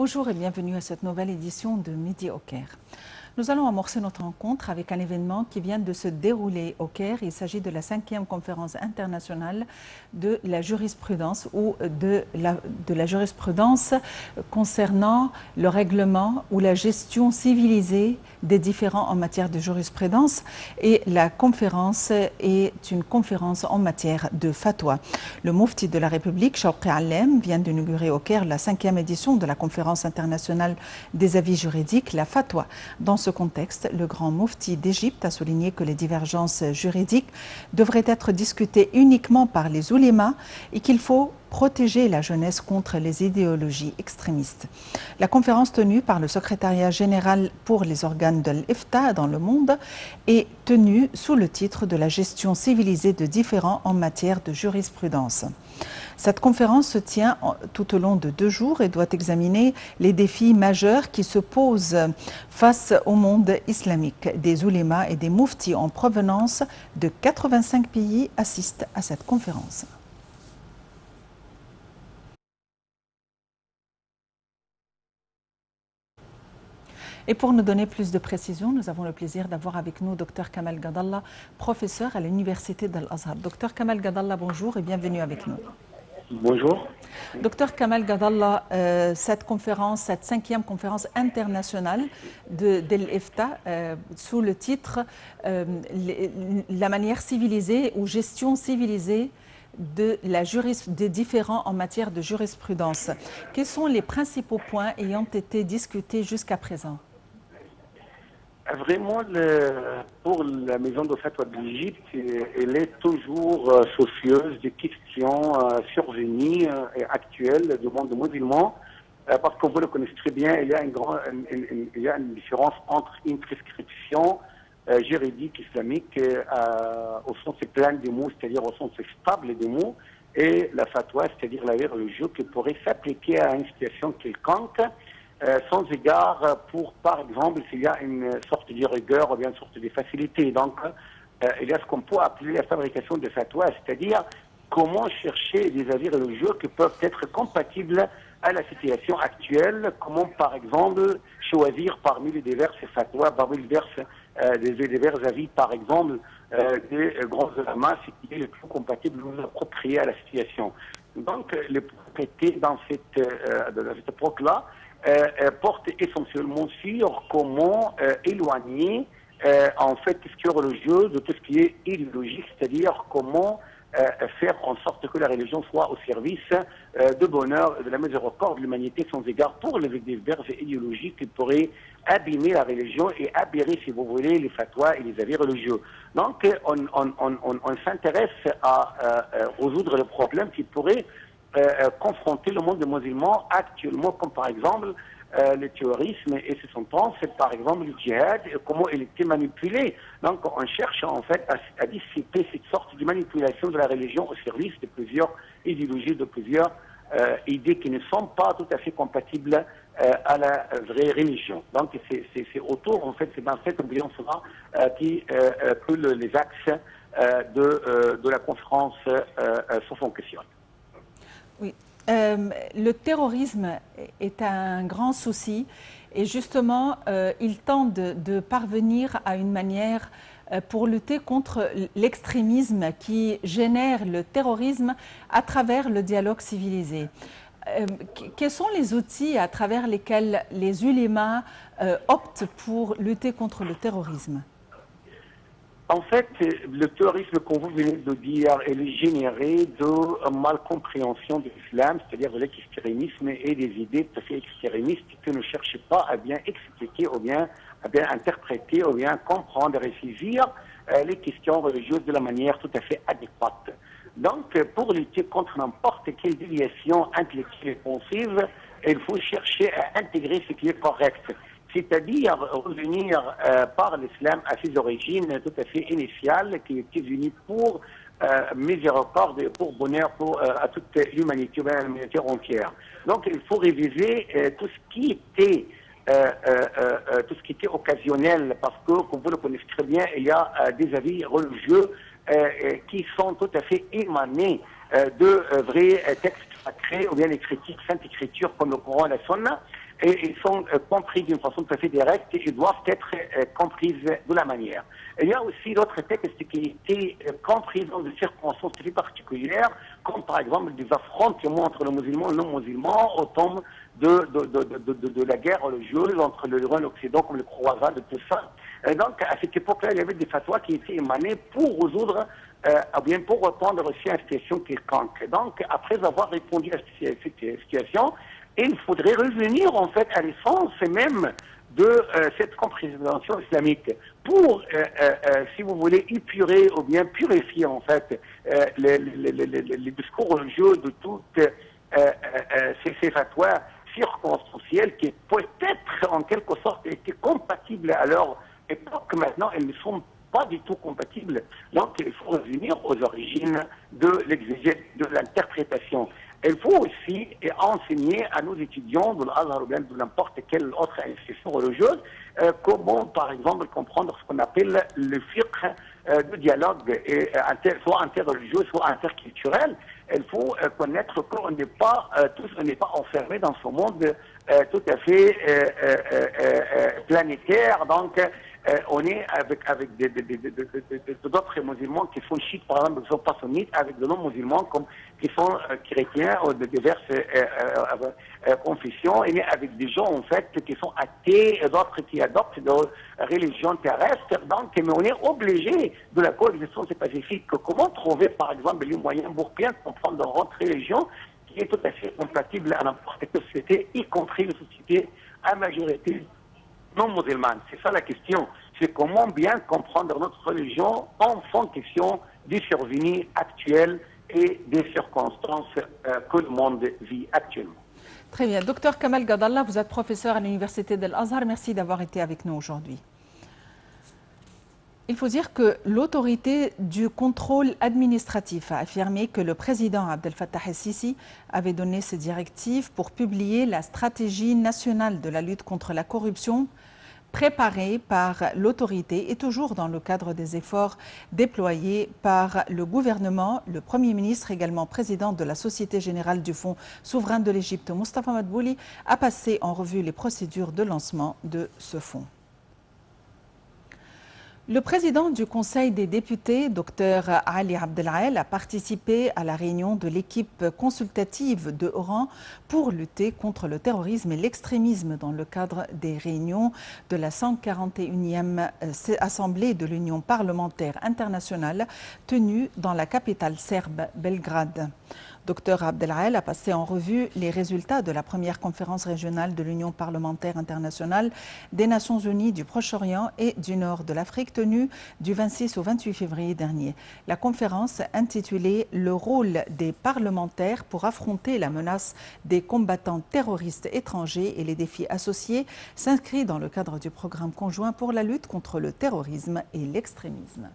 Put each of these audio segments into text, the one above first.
Bonjour et bienvenue à cette nouvelle édition de Midi au Caire. Nous allons amorcer notre rencontre avec un événement qui vient de se dérouler au Caire. Il s'agit de la 5e conférence internationale de la jurisprudence ou de la jurisprudence concernant le règlement ou la gestion civilisée des différends en matière de jurisprudence. Et la conférence est une conférence en matière de fatwa. Le Moufti de la République, Chawqi Allem, vient d'inaugurer au Caire la 5e édition de la conférence internationale des avis juridiques, la fatwa. Dans ce contexte, le grand Moufti d'Égypte a souligné que les divergences juridiques devraient être discutées uniquement par les oulémas et qu'il faut protéger la jeunesse contre les idéologies extrémistes. La conférence tenue par le secrétariat général pour les organes de l'IFTA dans le monde est tenue sous le titre de la gestion civilisée de différends en matière de jurisprudence. Cette conférence se tient tout au long de 2 jours et doit examiner les défis majeurs qui se posent face au monde islamique. Des oulémas et des mouftis en provenance de 85 pays assistent à cette conférence. Et pour nous donner plus de précisions, nous avons le plaisir d'avoir avec nous Dr Kamal Gadallah, professeur à l'Université d'Al-Azhar. Dr Kamal Gadallah, bonjour et bienvenue avec nous. Bonjour. Dr Kamal Gadallah, cette conférence, cette 5e conférence internationale de l'IFTA, sous le titre La manière civilisée ou gestion civilisée des différends en matière de jurisprudence. Quels sont les principaux points ayant été discutés jusqu'à présent? Vraiment, pour la maison de fatwa de l'Égypte, elle est toujours soucieuse des questions survenues et actuelles du monde musulman, parce que vous le connaissez très bien, il y a une différence entre une prescription juridique islamique au sens plein des mots, c'est-à-dire au sens stable des mots, et la fatwa, c'est-à-dire la religion qui pourrait s'appliquer à une situation quelconque, sans égard pour, par exemple, s'il y a une sorte de rigueur ou bien une sorte de facilité. Donc, il y a ce qu'on peut appeler la fabrication de fatwa, c'est-à-dire comment chercher des avis religieux qui peuvent être compatibles à la situation actuelle, comment, par exemple, choisir parmi les diverses fatwas, parmi les divers avis, par exemple, des grands ulama, ce qui est le plus compatible, le plus approprié à la situation. Donc, les traités dans cette époque-là, porte essentiellement sur comment éloigner en fait tout ce qui est religieux de tout ce qui est idéologique, c'est-à-dire comment faire en sorte que la religion soit au service de bonheur, de la miséricorde, de l'humanité sans égard pour les diverses idéologies qui pourraient abîmer la religion et aberrer, si vous voulez, les fatwas et les avis religieux. Donc on s'intéresse à résoudre le problème qui pourrait confronter le monde musulman actuellement, comme par exemple le terrorisme et ses sentences, par exemple le djihad, comment il était manipulé. Donc on cherche en fait à dissiper cette sorte de manipulation de la religion au service de plusieurs idéologies, de plusieurs idées qui ne sont pas tout à fait compatibles à la vraie religion. Donc c'est autour, en fait, c'est dans cette ambiance-là que les axes de la conférence se font questionner. Oui. Le terrorisme est un grand souci et justement, il tente de parvenir à une manière pour lutter contre l'extrémisme qui génère le terrorisme à travers le dialogue civilisé. Quels sont les outils à travers lesquels les ulémas optent pour lutter contre le terrorisme? En fait, le terrorisme, comme vous venez de dire, est généré de malcompréhension de l'islam, c'est-à-dire de l'extrémisme et des idées tout à fait extrémistes qui ne cherchent pas à bien expliquer ou bien à bien interpréter ou bien comprendre et saisir les questions religieuses de la manière tout à fait adéquate. Donc, pour lutter contre n'importe quelle déviation intellectuelle et pensive, il faut chercher à intégrer ce qui est correct. C'est-à-dire revenir par l'islam à ses origines tout à fait initiales, qui était venu pour miséricorde et pour bonheur à toute l'humanité entière. Donc il faut réviser tout ce qui était occasionnel, parce que, comme vous le connaissez très bien, il y a des avis religieux qui sont tout à fait émanés de vrais textes sacrés ou bien les critiques, sainte écriture comme le Coran et la Sunna. et ils sont compris d'une façon tout à fait directe et ils doivent être comprises de la manière. Il y a aussi d'autres textes qui étaient compris dans des circonstances très particulières, comme par exemple des affrontements entre les musulmans et les non-musulmans au temps de la guerre religieuse entre l'Orient et l'Occident, comme les croisades et tout ça. Et donc, à cette époque-là, il y avait des fatwas qui étaient émanés pour résoudre, ou bien pour répondre aussi à une situation quelconque. Donc, après avoir répondu à cette situation, il faudrait revenir en fait à l'essence même de cette compréhension islamique pour, si vous voulez, épurer ou bien purifier en fait les discours religieux de toutes ces fatwas circonstancielles qui peut-être en quelque sorte étaient compatibles à leur époque. Maintenant, elles ne sont pas du tout compatibles. Donc, il faut revenir aux origines de l'exégèse, de l'interprétation. Il faut aussi enseigner à nos étudiants de l'Azhar ou bien de n'importe quelle autre institution religieuse comment, par exemple, comprendre ce qu'on appelle le fiqh de dialogue, soit interreligieux, soit interculturel. Il faut connaître qu'on n'est pas tous, on n'est pas enfermés dans ce monde tout à fait planétaire. Donc, on est avec d'autres musulmans qui sont chiites, par exemple, qui ne sont pas sunnites, avec de non-musulmans qui sont chrétiens ou de diverses confessions, et avec des gens, en fait, qui sont athées, d'autres qui adoptent des religions terrestres. Donc, mais on est obligé de la coexistence pacifique. Comment trouver, par exemple, les moyens pour bien comprendre notre religion qui est tout à fait compatible à n'importe quelle société, y compris les sociétés à majorité non musulmane. C'est ça la question. C'est comment bien comprendre notre religion en fonction des survenues actuelles et des circonstances que le monde vit actuellement. Très bien. Docteur Kamal Gadallah, vous êtes professeur à l'Université de l'Azhar. Merci d'avoir été avec nous aujourd'hui. Il faut dire que l'autorité du contrôle administratif a affirmé que le président Abdel Fattah el-Sisi avait donné ses directives pour publier la stratégie nationale de la lutte contre la corruption préparée par l'autorité et toujours dans le cadre des efforts déployés par le gouvernement. Le Premier ministre, également président de la Société générale du Fonds souverain de l'Égypte, Moustapha Madbouli, a passé en revue les procédures de lancement de ce fonds. Le président du Conseil des députés, Dr Ali Abdelael, a participé à la réunion de l'équipe consultative de Oran pour lutter contre le terrorisme et l'extrémisme dans le cadre des réunions de la 141e Assemblée de l'Union parlementaire internationale tenue dans la capitale serbe, Belgrade. Dr Abdelael a passé en revue les résultats de la première conférence régionale de l'Union parlementaire internationale des Nations Unies du Proche-Orient et du Nord de l'Afrique tenue du 26 au 28 février dernier. La conférence intitulée « Le rôle des parlementaires pour affronter la menace des combattants terroristes étrangers et les défis associés » s'inscrit dans le cadre du programme conjoint pour la lutte contre le terrorisme et l'extrémisme.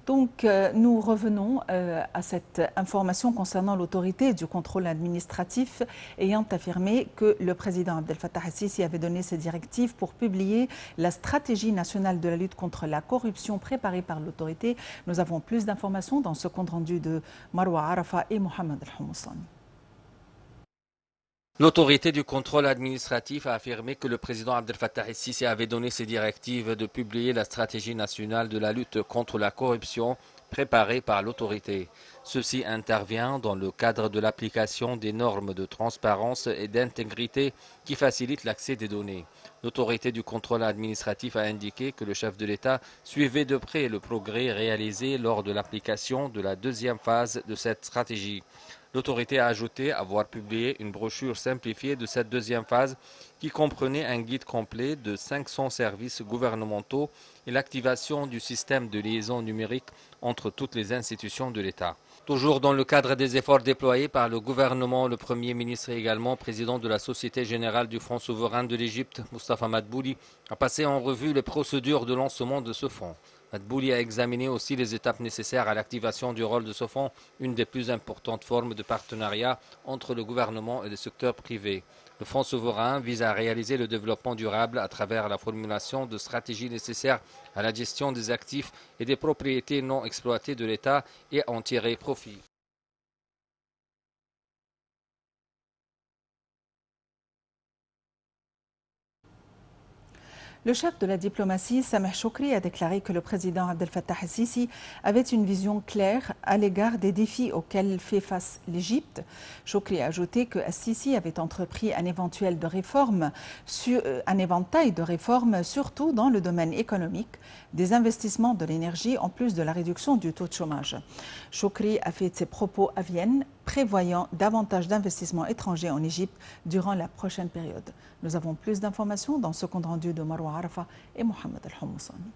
Donc, nous revenons à cette information concernant l'autorité du contrôle administratif ayant affirmé que le président Abdel Fattah el-Sisi avait donné ses directives pour publier la stratégie nationale de la lutte contre la corruption préparée par l'autorité. Nous avons plus d'informations dans ce compte rendu de Marwa Arafa et Mohamed El-Houmoussani. L'autorité du contrôle administratif a affirmé que le président Abdel Fattah el-Sisi avait donné ses directives de publier la stratégie nationale de la lutte contre la corruption préparée par l'autorité. Ceci intervient dans le cadre de l'application des normes de transparence et d'intégrité qui facilitent l'accès des données. L'autorité du contrôle administratif a indiqué que le chef de l'État suivait de près le progrès réalisé lors de l'application de la deuxième phase de cette stratégie. L'autorité a ajouté avoir publié une brochure simplifiée de cette deuxième phase qui comprenait un guide complet de 500 services gouvernementaux et l'activation du système de liaison numérique entre toutes les institutions de l'État. Toujours dans le cadre des efforts déployés par le gouvernement, le Premier ministre et également président de la Société générale du Fonds souverain de l'Égypte, Moustapha Madbouli, a passé en revue les procédures de lancement de ce fonds. Madbouli a examiné aussi les étapes nécessaires à l'activation du rôle de ce fonds, une des plus importantes formes de partenariat entre le gouvernement et le secteur privé. Le fonds souverain vise à réaliser le développement durable à travers la formulation de stratégies nécessaires à la gestion des actifs et des propriétés non exploitées de l'État et en tirer profit. Le chef de la diplomatie, Sameh Choukri, a déclaré que le président Abdel Fattah el-Sisi avait une vision claire à l'égard des défis auxquels fait face l'Égypte. Choukri a ajouté que el-Sisi avait entrepris un éventail de réformes, surtout dans le domaine économique, des investissements de l'énergie, en plus de la réduction du taux de chômage. Choukri a fait ses propos à Vienne, prévoyant davantage d'investissements étrangers en Égypte durant la prochaine période. Nous avons plus d'informations dans ce compte rendu de Marwa Arafa et Mohamed Al-Houmoussani.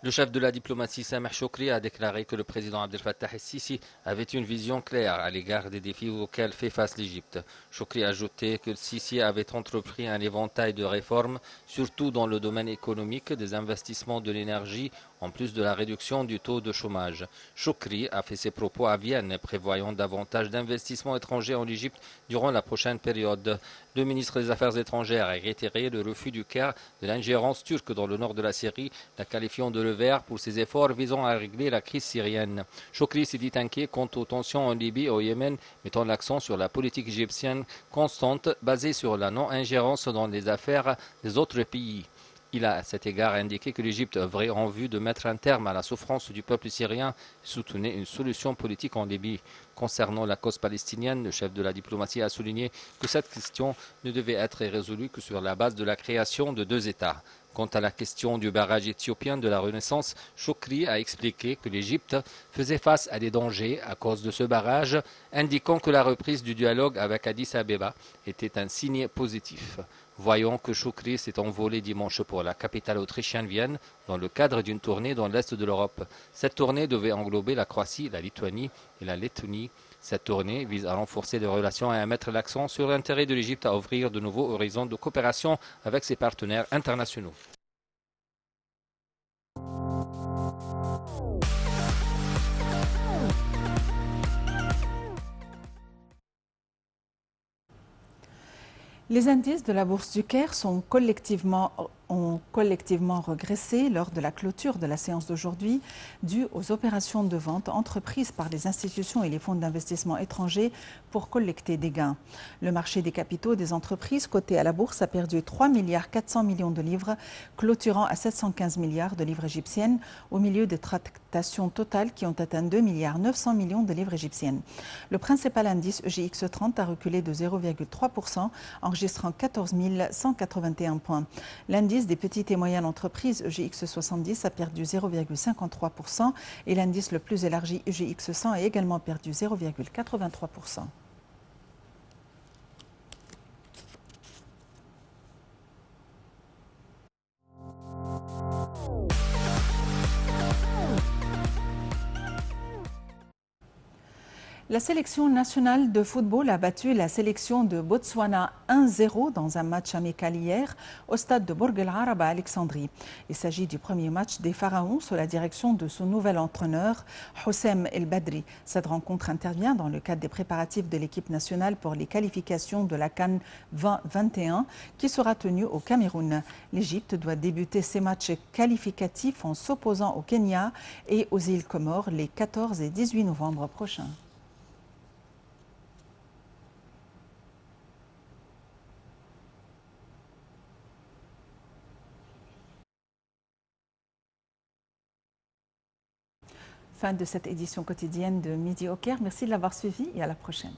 Le chef de la diplomatie, Sameh Choukri, a déclaré que le président Abdel Fattah el-Sisi avait une vision claire à l'égard des défis auxquels fait face l'Égypte. Choukri a ajouté que le Sisi avait entrepris un éventail de réformes, surtout dans le domaine économique, des investissements de l'énergie, en plus de la réduction du taux de chômage. Choukri a fait ses propos à Vienne, prévoyant davantage d'investissements étrangers en Égypte durant la prochaine période. Le ministre des Affaires étrangères a réitéré le refus du Caire de l'ingérence turque dans le nord de la Syrie, la qualifiant de revers pour ses efforts visant à régler la crise syrienne. Choukri s'est dit inquiet quant aux tensions en Libye et au Yémen, mettant l'accent sur la politique égyptienne constante basée sur la non-ingérence dans les affaires des autres pays. Il a à cet égard indiqué que l'Égypte œuvrait en vue de mettre un terme à la souffrance du peuple syrien et soutenait une solution politique en Libye. Concernant la cause palestinienne, le chef de la diplomatie a souligné que cette question ne devait être résolue que sur la base de la création de deux États. Quant à la question du barrage éthiopien de la Renaissance, Choukri a expliqué que l'Égypte faisait face à des dangers à cause de ce barrage, indiquant que la reprise du dialogue avec Addis Abeba était un signe positif. Voyons que Choukri s'est envolé dimanche pour la capitale autrichienne Vienne dans le cadre d'une tournée dans l'Est de l'Europe. Cette tournée devait englober la Croatie, la Lituanie et la Lettonie. Cette tournée vise à renforcer les relations et à mettre l'accent sur l'intérêt de l'Égypte à ouvrir de nouveaux horizons de coopération avec ses partenaires internationaux. Les indices de la Bourse du Caire ont collectivement régressé lors de la clôture de la séance d'aujourd'hui, due aux opérations de vente entreprises par les institutions et les fonds d'investissement étrangers pour collecter des gains. Le marché des capitaux des entreprises cotées à la Bourse a perdu 3,4 milliards de livres, clôturant à 715 milliards de livres égyptiennes, au milieu des tractations totales qui ont atteint 2,9 milliards de livres égyptiennes. Le principal indice EGX 30 a reculé de 0,3%, enregistrant 14 181 points. L'indice des petites et moyennes entreprises EGX 70 a perdu 0,53% et l'indice le plus élargi EGX 100 a également perdu 0,83%. La sélection nationale de football a battu la sélection de Botswana 1-0 dans un match amical hier au stade de Bourg El Arab à Alexandrie. Il s'agit du premier match des Pharaons sous la direction de son nouvel entraîneur, Houssem El Badri. Cette rencontre intervient dans le cadre des préparatifs de l'équipe nationale pour les qualifications de la CAN 2021 qui sera tenue au Cameroun. L'Égypte doit débuter ses matchs qualificatifs en s'opposant au Kenya et aux îles Comores les 14 et 18 novembre prochains. Fin de cette édition quotidienne de Midi au Caire. Merci de l'avoir suivi et à la prochaine.